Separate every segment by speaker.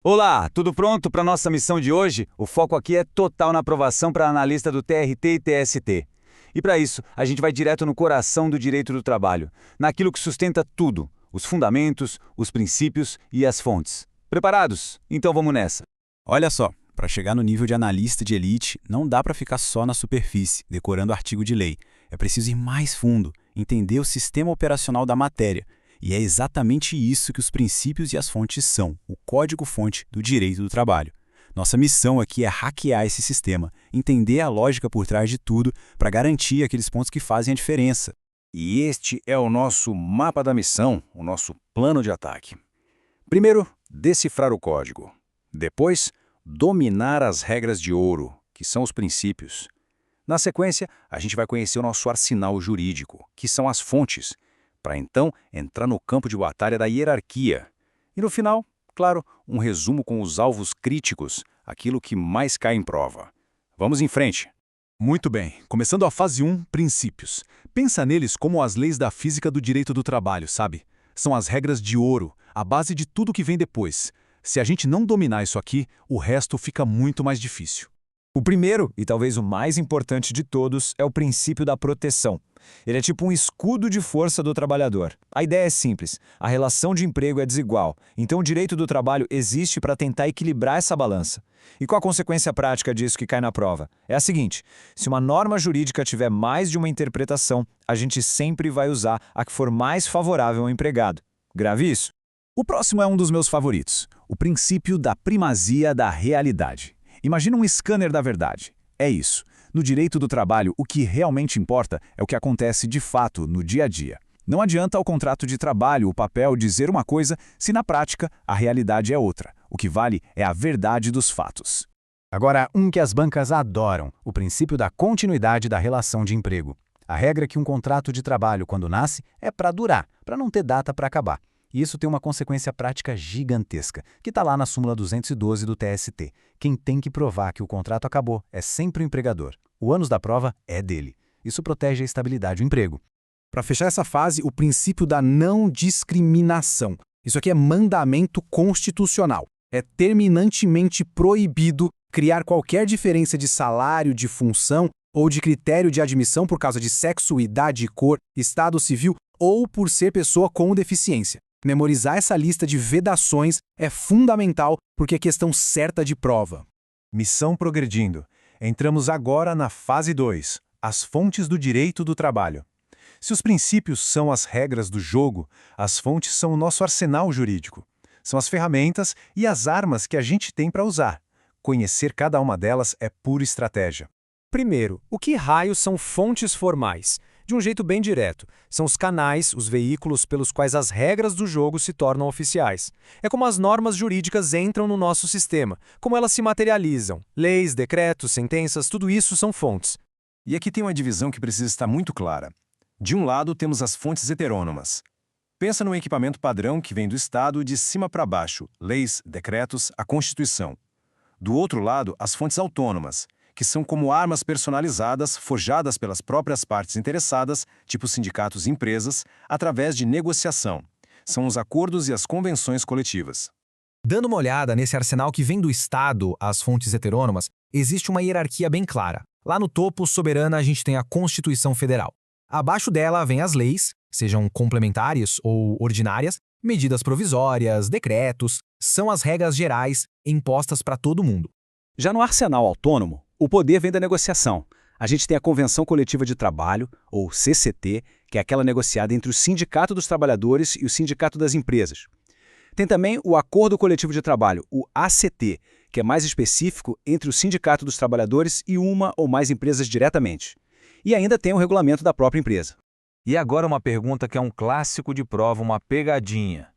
Speaker 1: Olá, tudo pronto para nossa missão de hoje? O foco aqui é total na aprovação para analista do TRT e TST. E para isso, a gente vai direto no coração do direito do trabalho, naquilo que sustenta tudo, os fundamentos, os princípios e as fontes. Preparados? Então vamos nessa.
Speaker 2: Olha só, para chegar no nível de analista de elite, não dá para ficar só na superfície, decorando artigo de lei. É preciso ir mais fundo, entender o sistema operacional da matéria. E é exatamente isso que os princípios e as fontes são, o código-fonte do direito do trabalho. Nossa missão aqui é hackear esse sistema, entender a lógica por trás de tudo para garantir aqueles pontos que fazem a diferença.
Speaker 3: E este é o nosso mapa da missão, o nosso plano de ataque. Primeiro, decifrar o código. Depois, dominar as regras de ouro, que são os princípios. Na sequência, a gente vai conhecer o nosso arsenal jurídico, que são as fontes, para então entrar no campo de batalha da hierarquia. E no final, claro, um resumo com os alvos críticos, aquilo que mais cai em prova. Vamos em frente.
Speaker 4: Muito bem, começando a fase 1, princípios. Pensa neles como as leis da física do direito do trabalho, sabe? São as regras de ouro, a base de tudo que vem depois. Se a gente não dominar isso aqui, o resto fica muito mais difícil.
Speaker 5: O primeiro, e talvez o mais importante de todos, é o princípio da proteção. Ele é tipo um escudo de força do trabalhador. A ideia é simples, a relação de emprego é desigual, então o direito do trabalho existe para tentar equilibrar essa balança. E qual a consequência prática disso que cai na prova? É a seguinte, se uma norma jurídica tiver mais de uma interpretação, a gente sempre vai usar a que for mais favorável ao empregado. Grave isso.
Speaker 4: O próximo é um dos meus favoritos, o princípio da primazia da realidade. Imagina um scanner da verdade. É isso. No direito do trabalho, o que realmente importa é o que acontece de fato no dia a dia. Não adianta ao contrato de trabalho, o papel, dizer uma coisa, se na prática a realidade é outra. O que vale é a verdade dos fatos.
Speaker 6: Agora, um que as bancas adoram, o princípio da continuidade da relação de emprego. A regra é que um contrato de trabalho, quando nasce, é para durar, para não ter data para acabar. E isso tem uma consequência prática gigantesca, que está lá na súmula 212 do TST. Quem tem que provar que o contrato acabou é sempre o empregador. O ônus da prova é dele. Isso protege a estabilidade do emprego.
Speaker 7: Para fechar essa fase, o princípio da não discriminação. Isso aqui é mandamento constitucional. É terminantemente proibido criar qualquer diferença de salário, de função ou de critério de admissão por causa de sexo, idade, cor, estado civil ou por ser pessoa com deficiência. Memorizar essa lista de vedações é fundamental porque é questão certa de prova.
Speaker 4: Missão progredindo. Entramos agora na fase 2, as fontes do direito do trabalho. Se os princípios são as regras do jogo, as fontes são o nosso arsenal jurídico. São as ferramentas e as armas que a gente tem para usar. Conhecer cada uma delas é pura estratégia.
Speaker 8: Primeiro, o que raios são fontes formais? De um jeito bem direto, são os canais, os veículos pelos quais as regras do jogo se tornam oficiais. É como as normas jurídicas entram no nosso sistema, como elas se materializam. Leis, decretos, sentenças, tudo isso são fontes.
Speaker 3: E aqui tem uma divisão que precisa estar muito clara. De um lado, temos as fontes heterônomas. Pensa num equipamento padrão que vem do Estado de cima para baixo, leis, decretos, a Constituição. Do outro lado, as fontes autônomas, que são como armas personalizadas, forjadas pelas próprias partes interessadas, tipo sindicatos e empresas, através de negociação. São os acordos e as convenções coletivas.
Speaker 9: Dando uma olhada nesse arsenal que vem do Estado, as fontes heterônomas, existe uma hierarquia bem clara. Lá no topo, soberana, a gente tem a Constituição Federal. Abaixo dela vem as leis, sejam complementares ou ordinárias, medidas provisórias, decretos, são as regras gerais impostas para todo mundo.
Speaker 2: Já no arsenal autônomo, o poder vem da negociação. A gente tem a Convenção Coletiva de Trabalho, ou CCT, que é aquela negociada entre o Sindicato dos Trabalhadores e o Sindicato das Empresas. Tem também o Acordo Coletivo de Trabalho, o ACT, que é mais específico entre o Sindicato dos Trabalhadores e uma ou mais empresas diretamente. E ainda tem o regulamento da própria empresa.
Speaker 1: E agora uma pergunta que é um clássico de prova, uma pegadinha.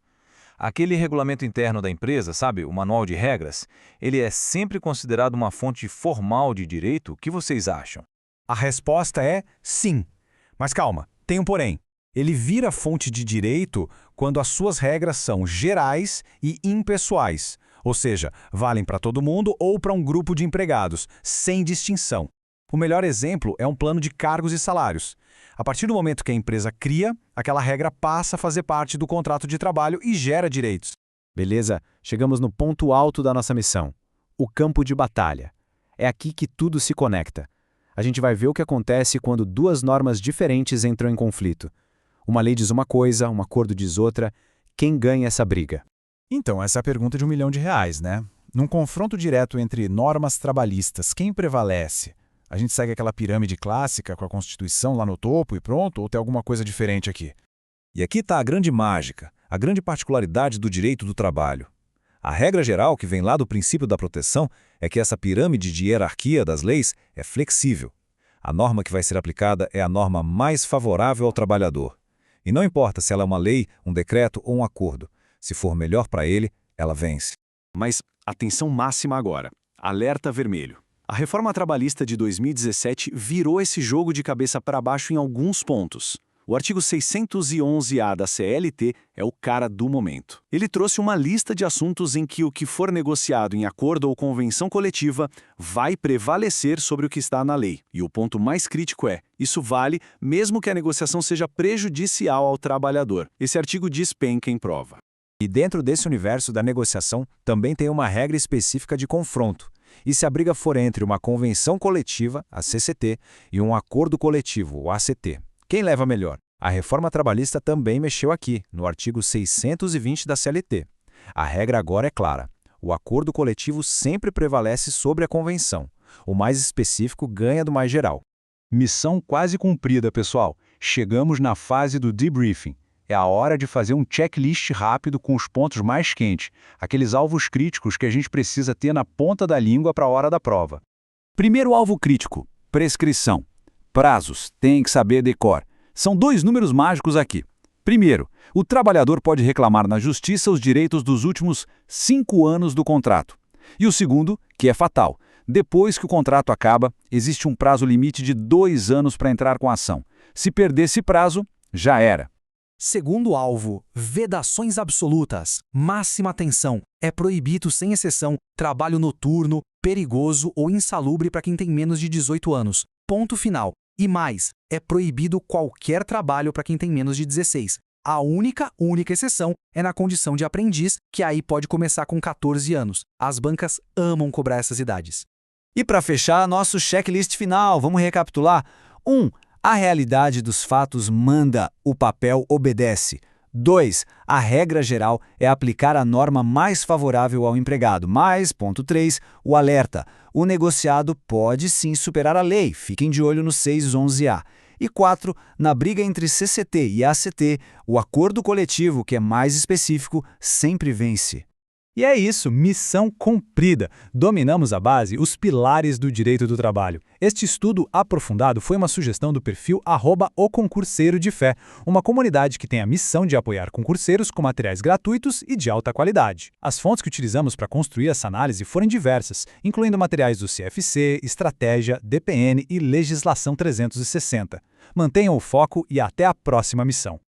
Speaker 1: Aquele regulamento interno da empresa, sabe, o manual de regras, ele é sempre considerado uma fonte formal de direito? O que vocês acham?
Speaker 5: A resposta é sim. Mas calma, tem um porém. Ele vira fonte de direito quando as suas regras são gerais e impessoais, ou seja, valem para todo mundo ou para um grupo de empregados, sem distinção. O melhor exemplo é um plano de cargos e salários. A partir do momento que a empresa cria, aquela regra passa a fazer parte do contrato de trabalho e gera direitos.
Speaker 6: Beleza, chegamos no ponto alto da nossa missão, o campo de batalha. É aqui que tudo se conecta. A gente vai ver o que acontece quando duas normas diferentes entram em conflito. Uma lei diz uma coisa, um acordo diz outra. Quem ganha essa briga?
Speaker 4: Então, essa é a pergunta de R$1 milhão, né? Num confronto direto entre normas trabalhistas, quem prevalece? A gente segue aquela pirâmide clássica com a Constituição lá no topo e pronto, ou tem alguma coisa diferente aqui?
Speaker 3: E aqui está a grande mágica, a grande particularidade do direito do trabalho. A regra geral que vem lá do princípio da proteção é que essa pirâmide de hierarquia das leis é flexível. A norma que vai ser aplicada é a norma mais favorável ao trabalhador. E não importa se ela é uma lei, um decreto ou um acordo. Se for melhor para ele, ela vence.
Speaker 10: Mas atenção máxima agora. Alerta vermelho. A reforma trabalhista de 2017 virou esse jogo de cabeça para baixo em alguns pontos. O artigo 611-A da CLT é o cara do momento. Ele trouxe uma lista de assuntos em que o que for negociado em acordo ou convenção coletiva vai prevalecer sobre o que está na lei. E o ponto mais crítico é, isso vale mesmo que a negociação seja prejudicial ao trabalhador. Esse artigo despenca em prova.
Speaker 5: E dentro desse universo da negociação também tem uma regra específica de confronto. E se a briga for entre uma convenção coletiva, a CCT, e um acordo coletivo, o ACT? Quem leva melhor? A reforma trabalhista também mexeu aqui, no artigo 620 da CLT. A regra agora é clara. O acordo coletivo sempre prevalece sobre a convenção. O mais específico ganha do mais geral.
Speaker 3: Missão quase cumprida, pessoal. Chegamos na fase do debriefing. É a hora de fazer um checklist rápido com os pontos mais quentes, aqueles alvos críticos que a gente precisa ter na ponta da língua para a hora da prova. Primeiro alvo crítico, prescrição. Prazos, tem que saber decor. São 2 números mágicos aqui. Primeiro, o trabalhador pode reclamar na justiça os direitos dos últimos 5 anos do contrato. E o segundo, que é fatal. Depois que o contrato acaba, existe um prazo limite de 2 anos para entrar com a ação. Se perder esse prazo, já era.
Speaker 9: Segundo alvo, vedações absolutas. Máxima atenção. É proibido, sem exceção, trabalho noturno, perigoso ou insalubre para quem tem menos de 18 anos. Ponto final. E mais, é proibido qualquer trabalho para quem tem menos de 16. A única exceção é na condição de aprendiz, que aí pode começar com 14 anos. As bancas amam cobrar essas idades.
Speaker 1: E para fechar, nosso checklist final, vamos recapitular. 1. A realidade dos fatos manda, o papel obedece. 2. A regra geral é aplicar a norma mais favorável ao empregado. Mas, ponto 3, o alerta. O negociado pode sim superar a lei. Fiquem de olho no 611-A. E 4. Na briga entre CCT e ACT, o acordo coletivo, que é mais específico, sempre vence.
Speaker 8: E é isso, missão cumprida. Dominamos a base, os pilares do direito do trabalho. Este estudo aprofundado foi uma sugestão do perfil @oconcurseiro-de-fé, uma comunidade que tem a missão de apoiar concurseiros com materiais gratuitos e de alta qualidade. As fontes que utilizamos para construir essa análise foram diversas, incluindo materiais do CFC, Estratégia, DPN e Legislação 360. Mantenham o foco e até a próxima missão.